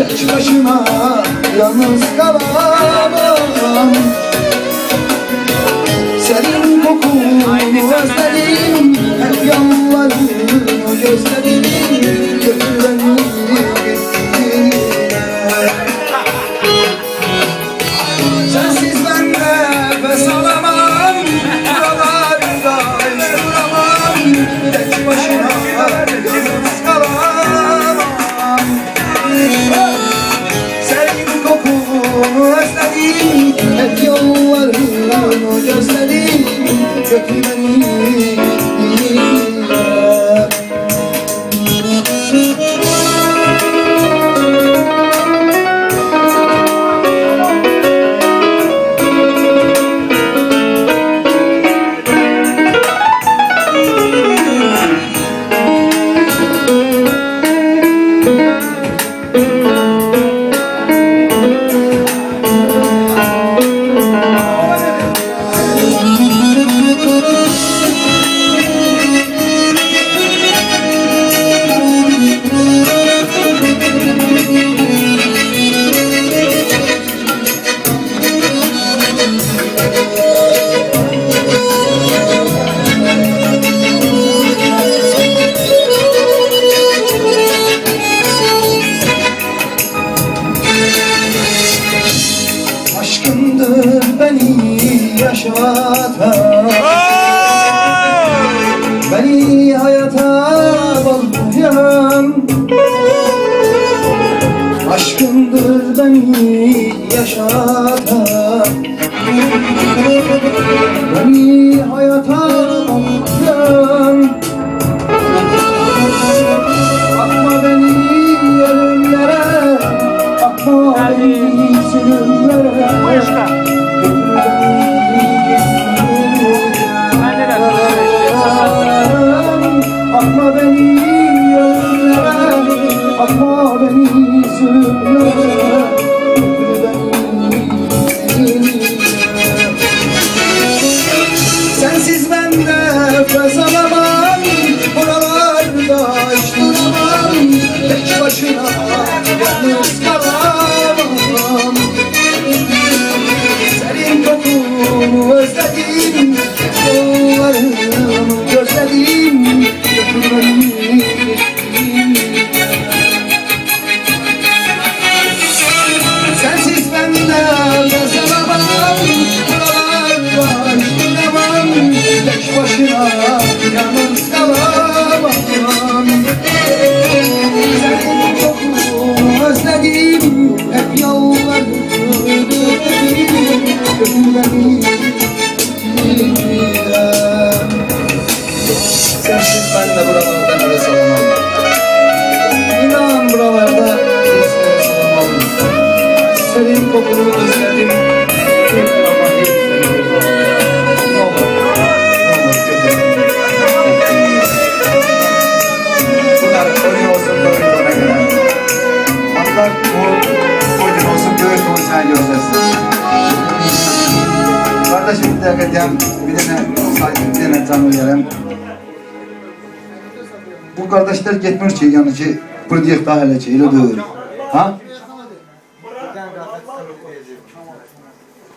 tek başıma yalnız kalamam. Senin kokunu özledim, hep yollarını gözledim. Götür beni gittiğine. Sensiz ben nefes alamam, buralarda hiç duramam. Tek başıma yalnız kalamam. Senin kokunu özledim, hep yollarını gözledim. Götür beni gittiğine. Aşkındır beni yaşatan, beni hayata bağlayan. Aşkındır beni yaşatan, beni hayata bağlayan. Atma beni ölümlere, atma beni zulümlere. Atma beni ölümlere, atma beni zulümlere. Sensiz ben nefes alamam, buralarda hiç duramam. Tek başına yalnız kalamam. Senin kokunu özledim, yollarını gözledim. Götür beni sensiz ben nefes alamam, buralarda hiç duramam. Tek başına yalnız kalamam. Senin kokunu özledim, hep yollarını gözledim. Götür beni sensiz ben de buralarda nefes alamam. İnan buralarda hiç nefes alamam. Senin kokunu özledim ama hiç sevmedim. Ne olur götür. Bunlar oyun olsun böyle ona göre. Allah bu oyun olsun böyle olsun gözlersin. Kardeşim bir dakika diyeyim, bir tane canlı yerim. Bu kardeşler gitmiş ki yani ki bir diyek daha hele ki, öyle değil. Ha?